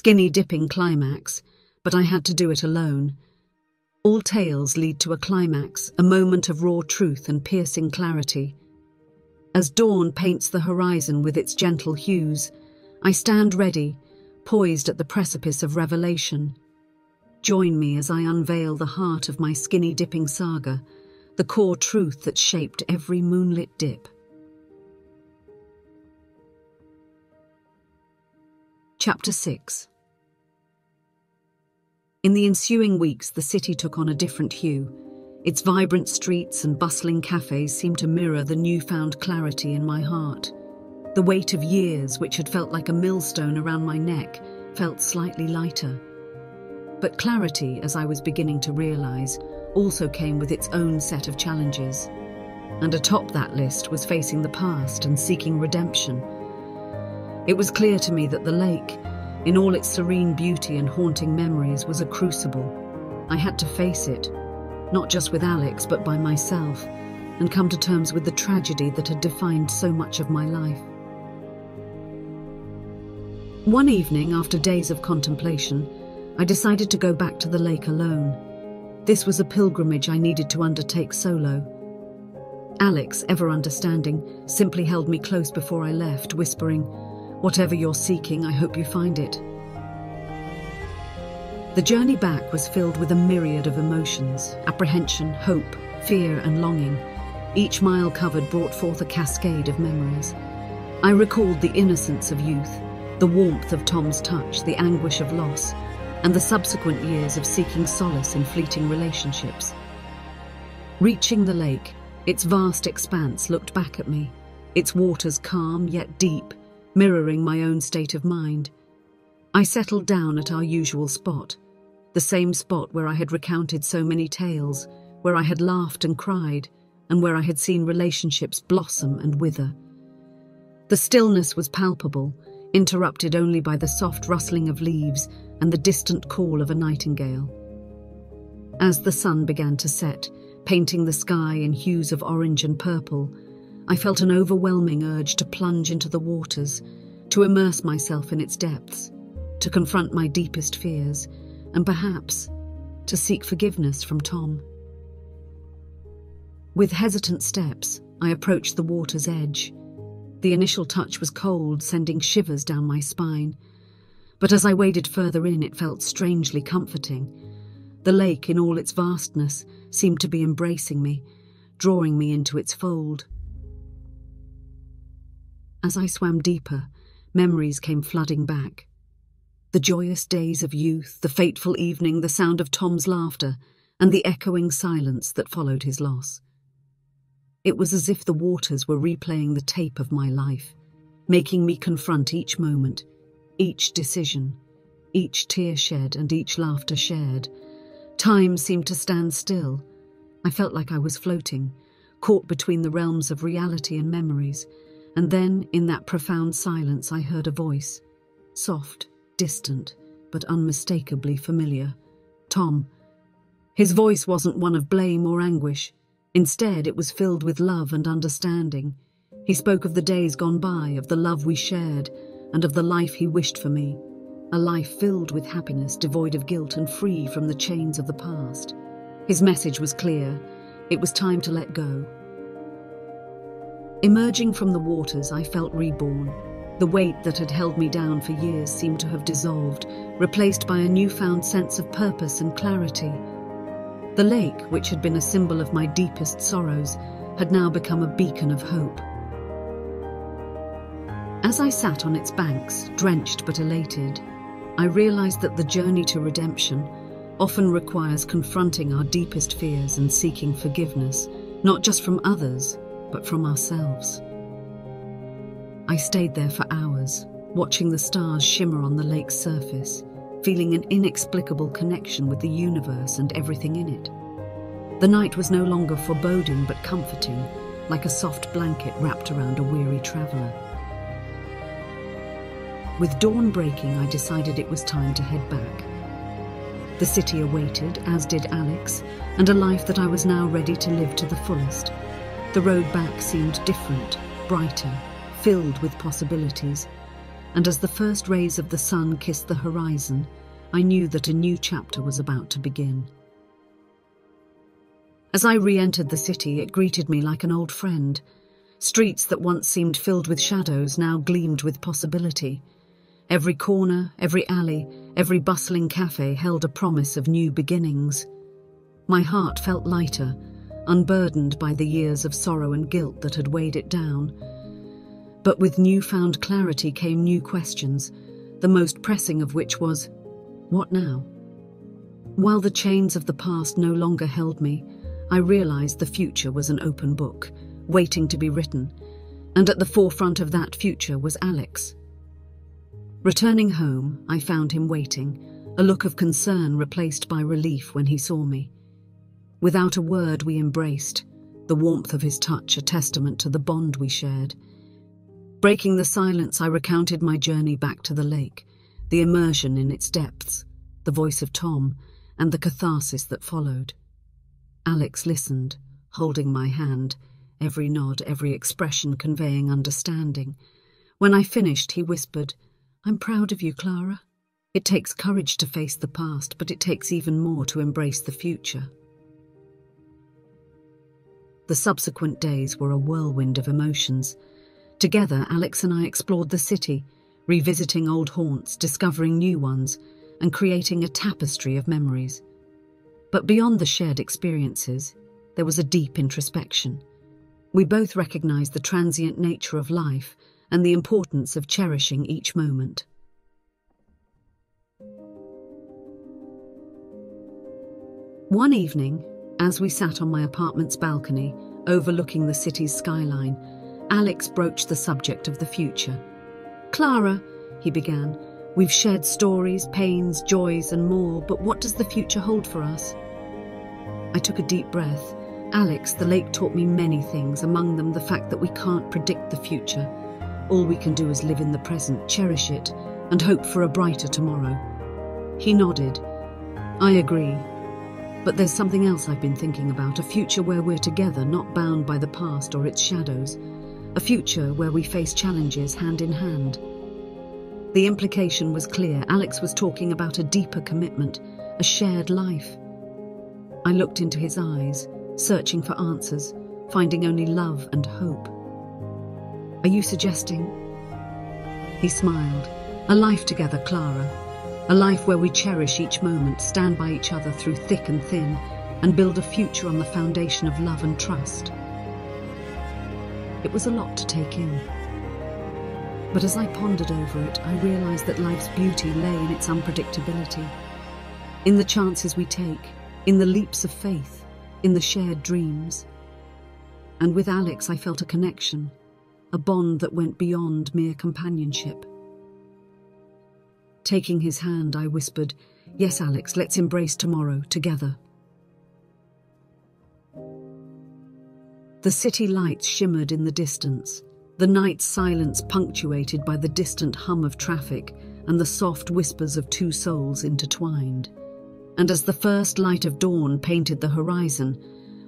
skinny dipping climax, but I had to do it alone. All tales lead to a climax, a moment of raw truth and piercing clarity. As dawn paints the horizon with its gentle hues, I stand ready, poised at the precipice of revelation. Join me as I unveil the heart of my skinny dipping saga, the core truth that shaped every moonlit dip. Chapter 6. In the ensuing weeks, the city took on a different hue. Its vibrant streets and bustling cafes seemed to mirror the newfound clarity in my heart. The weight of years, which had felt like a millstone around my neck, felt slightly lighter. But clarity, as I was beginning to realize, also came with its own set of challenges. And atop that list was facing the past and seeking redemption. It was clear to me that the lake, in all its serene beauty and haunting memories, was a crucible. I had to face it, not just with Alex, but by myself, and come to terms with the tragedy that had defined so much of my life. One evening, after days of contemplation, I decided to go back to the lake alone. This was a pilgrimage I needed to undertake solo. Alex, ever understanding, simply held me close before I left, whispering, "Whatever you're seeking, I hope you find it." The journey back was filled with a myriad of emotions: apprehension, hope, fear, and longing. Each mile covered brought forth a cascade of memories. I recalled the innocence of youth, the warmth of Tom's touch, the anguish of loss, and the subsequent years of seeking solace in fleeting relationships. Reaching the lake, its vast expanse looked back at me, its waters calm yet deep, mirroring my own state of mind. I settled down at our usual spot, the same spot where I had recounted so many tales, where I had laughed and cried, and where I had seen relationships blossom and wither. The stillness was palpable, interrupted only by the soft rustling of leaves and the distant call of a nightingale. As the sun began to set, painting the sky in hues of orange and purple, I felt an overwhelming urge to plunge into the waters, to immerse myself in its depths, to confront my deepest fears, and perhaps to seek forgiveness from Tom. With hesitant steps, I approached the water's edge. The initial touch was cold, sending shivers down my spine. But as I waded further in, it felt strangely comforting. The lake, in all its vastness, seemed to be embracing me, drawing me into its fold. As I swam deeper, memories came flooding back. The joyous days of youth, the fateful evening, the sound of Tom's laughter, and the echoing silence that followed his loss. It was as if the waters were replaying the tape of my life, making me confront each moment, each decision, each tear shed and each laughter shared. Time seemed to stand still. I felt like I was floating, caught between the realms of reality and memories. And then, in that profound silence, I heard a voice, soft, distant, but unmistakably familiar. Tom. His voice wasn't one of blame or anguish. Instead, it was filled with love and understanding. He spoke of the days gone by, of the love we shared, and of the life he wished for me. A life filled with happiness, devoid of guilt and free from the chains of the past. His message was clear. It was time to let go. Emerging from the waters, I felt reborn. The weight that had held me down for years seemed to have dissolved, replaced by a newfound sense of purpose and clarity. The lake, which had been a symbol of my deepest sorrows, had now become a beacon of hope. As I sat on its banks, drenched but elated, I realized that the journey to redemption often requires confronting our deepest fears and seeking forgiveness, not just from others, but from ourselves. I stayed there for hours, watching the stars shimmer on the lake's surface, feeling an inexplicable connection with the universe and everything in it. The night was no longer foreboding but comforting, like a soft blanket wrapped around a weary traveler. With dawn breaking, I decided it was time to head back. The city awaited, as did Alex, and a life that I was now ready to live to the fullest. The road back seemed different, brighter, filled with possibilities. and as the first rays of the sun kissed the horizon, I knew that a new chapter was about to begin. As I re-entered the city, it greeted me like an old friend. Streets that once seemed filled with shadows now gleamed with possibility. Every corner, every alley, every bustling cafe held a promise of new beginnings. My heart felt lighter, unburdened by the years of sorrow and guilt that had weighed it down. But with newfound clarity came new questions, the most pressing of which was, what now? While the chains of the past no longer held me, I realized the future was an open book, waiting to be written, and at the forefront of that future was Alex. Returning home, I found him waiting, a look of concern replaced by relief when he saw me. Without a word, we embraced, the warmth of his touch a testament to the bond we shared. Breaking the silence, I recounted my journey back to the lake, the immersion in its depths, the voice of Tom, and the catharsis that followed. Alex listened, holding my hand, every nod, every expression conveying understanding. When I finished, he whispered, "I'm proud of you, Clara. It takes courage to face the past, but it takes even more to embrace the future." The subsequent days were a whirlwind of emotions. Together, Alex and I explored the city, revisiting old haunts, discovering new ones, and creating a tapestry of memories. But beyond the shared experiences, there was a deep introspection. We both recognized the transient nature of life and the importance of cherishing each moment. One evening, as we sat on my apartment's balcony, overlooking the city's skyline, Alex broached the subject of the future. "Clara," he began, "we've shared stories, pains, joys, and more, but what does the future hold for us?" I took a deep breath. "Alex, the lake taught me many things, among them the fact that we can't predict the future. All we can do is live in the present, cherish it, and hope for a brighter tomorrow." He nodded. "I agree. But there's something else I've been thinking about, a future where we're together, not bound by the past or its shadows. A future where we face challenges hand in hand." The implication was clear. Alex was talking about a deeper commitment, a shared life. I looked into his eyes, searching for answers, finding only love and hope. "Are you suggesting?" He smiled. "A life together, Clara. A life where we cherish each moment, stand by each other through thick and thin, and build a future on the foundation of love and trust." It was a lot to take in. But as I pondered over it, I realized that life's beauty lay in its unpredictability, in the chances we take, in the leaps of faith, in the shared dreams. And with Alex, I felt a connection, a bond that went beyond mere companionship. Taking his hand, I whispered, "Yes, Alex, let's embrace tomorrow together." The city lights shimmered in the distance, the night's silence punctuated by the distant hum of traffic and the soft whispers of two souls intertwined. And as the first light of dawn painted the horizon,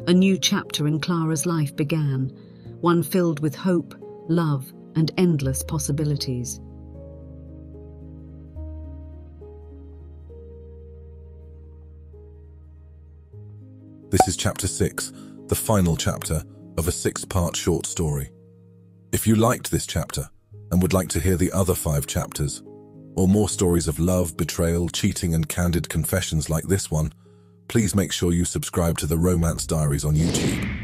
a new chapter in Clara's life began, one filled with hope, love, and endless possibilities. This is Chapter 6, the final chapter of a 6-part short story. If you liked this chapter and would like to hear the other 5 chapters, or more stories of love, betrayal, cheating, and candid confessions like this one, please make sure you subscribe to the Romance Diaries on YouTube.